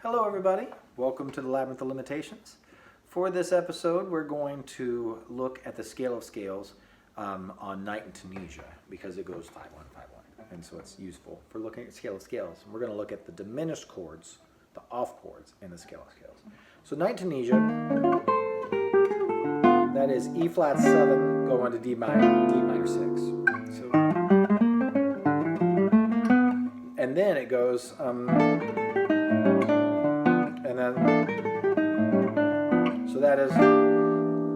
Hello everybody, welcome to the Labyrinth of Limitations. For this episode we're going to look at the scale of scales on Night in Tunisia because it goes 5-1, 5-1, and so it's useful for looking at scale of scales. We're going to look at the diminished chords, the off chords in the scale of scales. So Night in Tunisia, that is E flat 7 going to D minor 6. So, and then it goes so that is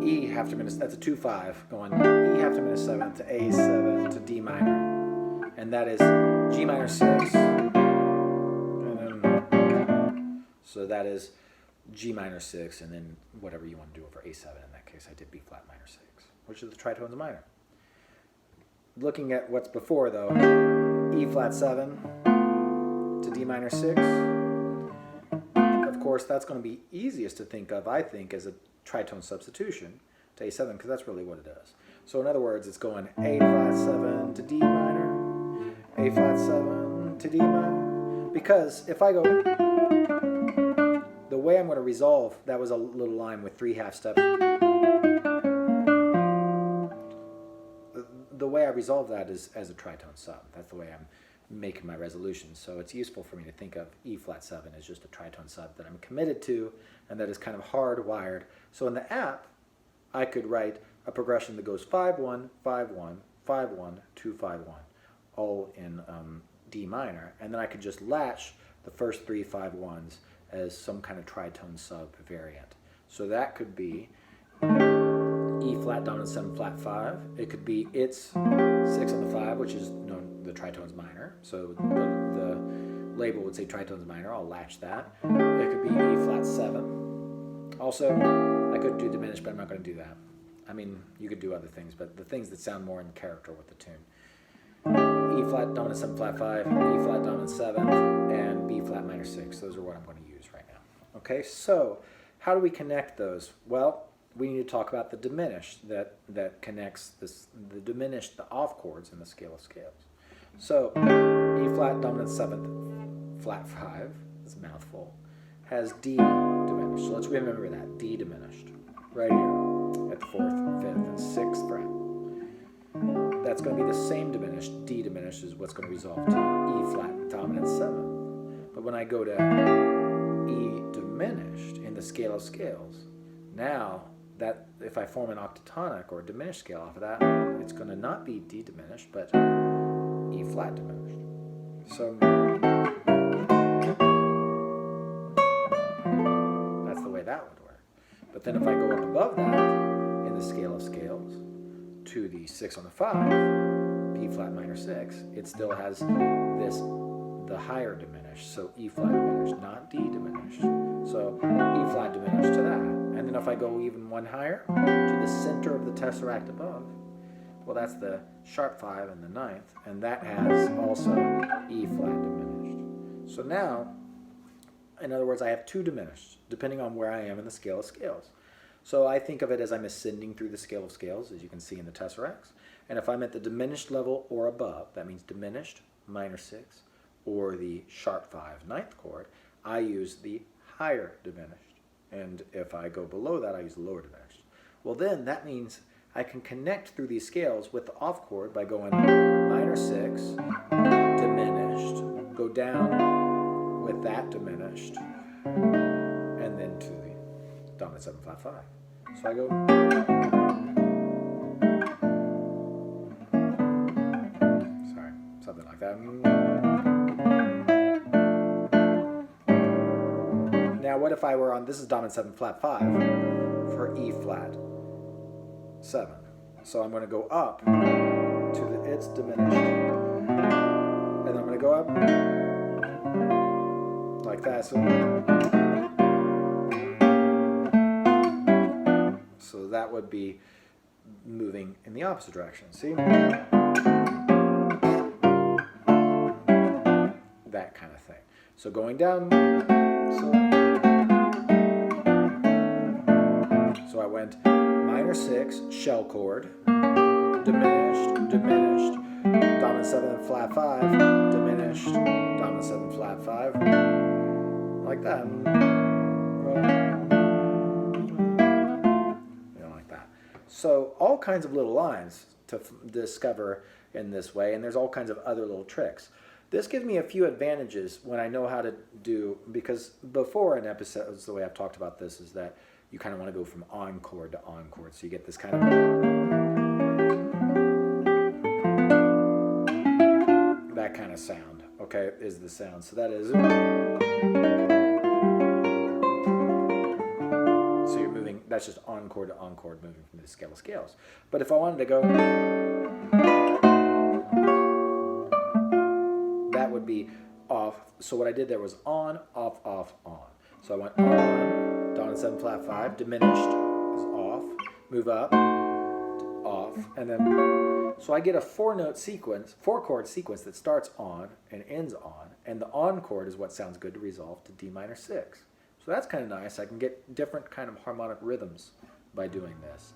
E half diminished, that's a 2-5 going E half diminished 7 to A7 to D minor, and that is G minor 6, and then, so that is G minor 6, and then whatever you want to do over A7. In that case I did B flat minor 6, which is the tritones minor. Looking at what's before though, E flat 7 to D minor 6. Of course, that's going to be easiest to think of, I think, as a tritone substitution to A7, because that's really what it is. So in other words, it's going A flat 7 to D minor, A flat 7 to D minor, because if I go, the way I'm going to resolve, that was a little line with 3 half steps. The way I resolve that is as a tritone sub. That's the way I'm making my resolution. So it's useful for me to think of E flat 7 as just a tritone sub that I'm committed to and that is kind of hardwired. So in the app, I could write a progression that goes 5-1, 5-1, 5-1, 2-5-1, all in D minor, and then I could just latch the first 3 5-1s as some kind of tritone sub variant. So that could be E flat dominant 7 flat 5. It could be its 6 on the 5, which is known the tritones minor. So the label would say tritones minor. I'll latch that. It could be E flat 7. Also, I could do diminished, but I'm not going to do that. I mean, you could do other things, but the things that sound more in character with the tune. E flat dominant 7 flat 5, E flat dominant 7, and B flat minor 6. Those are what I'm going to use right now. Okay, so how do we connect those? Well, we need to talk about the diminished that connects the diminished, the off chords in the scale of scales. So E flat dominant 7th flat 5, it's a mouthful, has D diminished. So let's remember that, D diminished, right here at the 4th, 5th, and 6th fret. That's going to be the same diminished, D diminished is what's going to resolve to E flat dominant 7. But when I go to E diminished in the scale of scales, now that if I form an octatonic or a diminished scale off of that, it's going to not be D diminished, but E flat diminished. So that's the way that would work. But then if I go up above that in the scale of scales to the 6 on the 5, B flat minor 6, it still has the higher diminished, so E flat diminished, not D diminished. So E flat diminished to that. And then if I go even one higher to the center of the tesseract above, well, that's the sharp 5 and the 9th, and that has also E flat diminished. So now, in other words, I have 2 diminished, depending on where I am in the scale of scales. So I think of it as I'm ascending through the scale of scales, as you can see in the tesseracts. And if I'm at the diminished level or above, that means diminished, minor 6, or the sharp 5, 9th chord, I use the higher diminished. And if I go below that, I use the lower diminished. Well, then that means I can connect through these scales with the off chord by going minor 6, diminished, go down with that diminished, and then to the dominant 7 flat 5. So I go, sorry, something like that. Now what if I were on, this is dominant 7 flat 5 for E flat 7. So I'm going to go up to its diminished, and then I'm going to go up like that. So that would be moving in the opposite direction. See? That kind of thing. So going down. So I went minor 6, shell chord, diminished, diminished, dominant 7 flat 5, diminished, dominant 7 flat 5, like that. Like that. So all kinds of little lines to discover in this way, and there's all kinds of other little tricks. This gives me a few advantages when I know how to do, because before in episodes, the way I've talked about this is that you kind of want to go from on chord to on chord. So you get this kind of, that kind of sound, okay, is the sound. So that is, so you're moving, that's just on chord to on chord, moving from the scale of scales. But if I wanted to go, that would be off. So what I did there was on, off, off, on. So I went on, dominant 7 flat 5, diminished is off, move up, off, and then, so I get a 4-note sequence, 4-chord sequence that starts on and ends on, and the on chord is what sounds good to resolve to D minor 6. So that's kind of nice. I can get different kind of harmonic rhythms by doing this.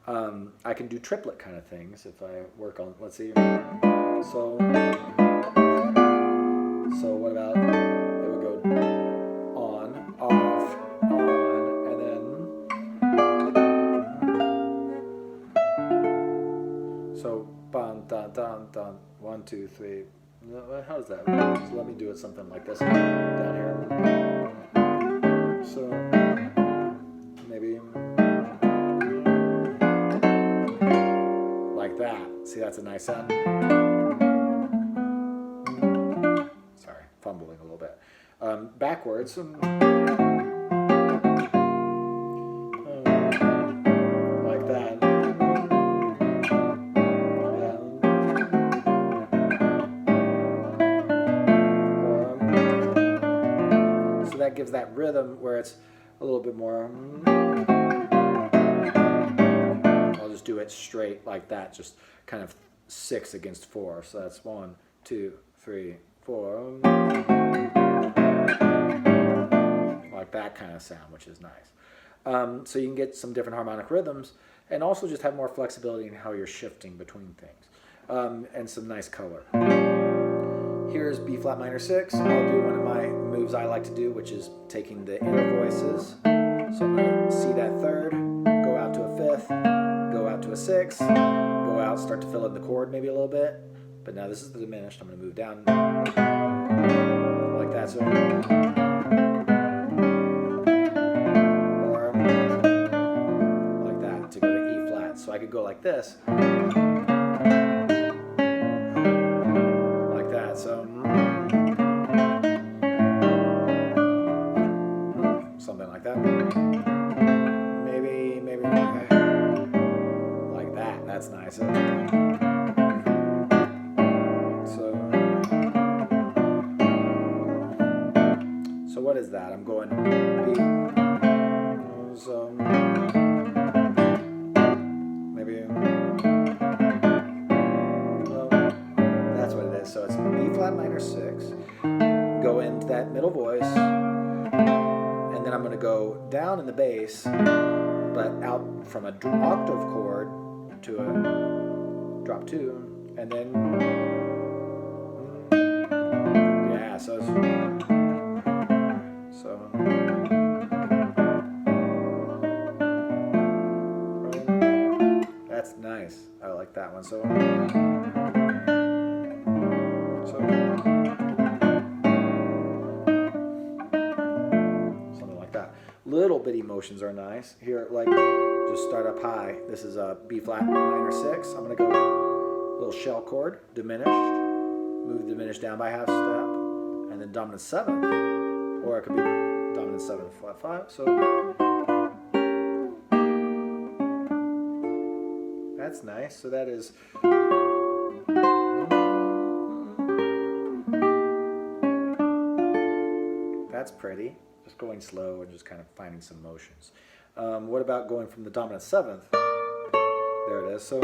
I can do triplet kind of things if I work on, let's see, so what about, it would go on, off, on, and then, so, bum, dun, dun, dun, 1, 2, 3, how does that work? So let me do it something like this down here. So, maybe, like that. See, that's a nice sound. Fumbling a little bit. Backwards. Like that. Yeah. So that gives that rhythm where it's a little bit more. I'll just do it straight like that, just kind of 6 against 4. So that's 1, 2, 3, 4, like that kind of sound, which is nice. So you can get some different harmonic rhythms and also just have more flexibility in how you're shifting between things, and some nice color. Here's B flat minor 6. I'll do one of my moves I like to do, which is taking the inner voices. So I'm going to C that 3rd, go out to a 5th, go out to a 6th, go out, start to fill in the chord maybe a little bit. But now this is the diminished. I'm going to move down like that. So, or like that to go to E flat. So I could go like this, like that. So something like that. Maybe like that. That's nice. So what is that? I'm going B. So maybe, well, that's what it is. So it's B flat minor 6. Go into that middle voice, and then I'm going to go down in the bass, but out from an octave chord to a drop 2, and then yeah. So that's nice. I like that one. So something like that. Little bitty motions are nice. Here, like, just start up high. This is a B flat minor 6. I'm gonna go little shell chord, diminished, move diminished down by half step, and then dominant 7th, or it could be dominant 7 flat 5. So that's nice. So that is, that's pretty. Just going slow and just kind of finding some motions. What about going from the dominant 7th? There it is. So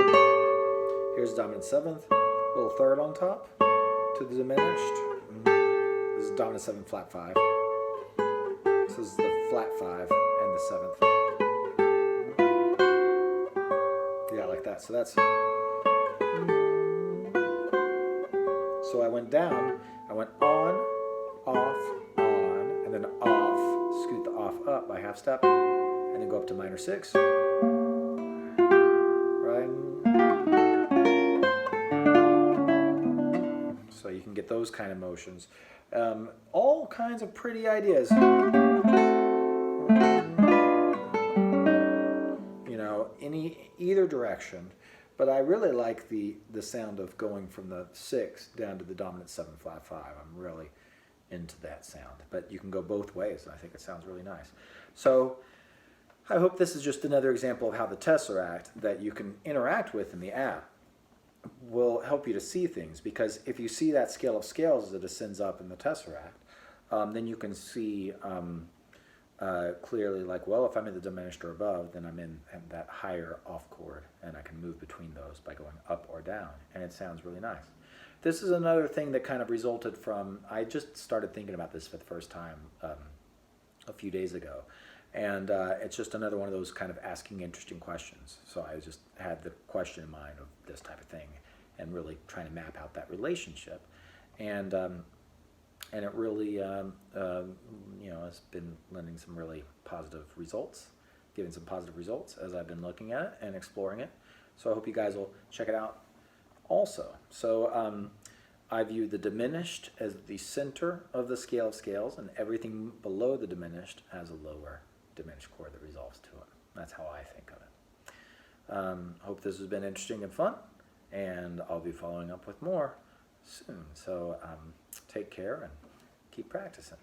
here's dominant 7th, little 3rd on top to the diminished. This is dominant 7 flat 5. This is the flat 5 and the 7th. Yeah, like that. So that's. So I went down, I went on, off, on, and then off. up by half step, and then go up to minor 6, right? So you can get those kind of motions. All kinds of pretty ideas. You know, either direction. But I really like the sound of going from the 6 down to the dominant 7 flat 5. I'm really into that sound. But you can go both ways, and I think it sounds really nice. So I hope this is just another example of how the Tesseract that you can interact with in the app will help you to see things. Because if you see that scale of scales as it ascends up in the Tesseract, then you can see clearly, like, well, if I'm in the diminished or above, then I'm in that higher off chord, and I can move between those by going up or down, and it sounds really nice. This is another thing that kind of resulted from, I just started thinking about this for the first time a few days ago, and it's just another one of those kind of asking interesting questions. So I just had the question in mind of this type of thing, and really trying to map out that relationship, and it really, you know, has been lending some really positive results, giving some positive results as I've been looking at it and exploring it. So I hope you guys will check it out also. So I view the diminished as the center of the scale of scales, and everything below the diminished has a lower diminished chord that resolves to it. That's how I think of it. Hope this has been interesting and fun, and I'll be following up with more soon. So take care and keep practicing.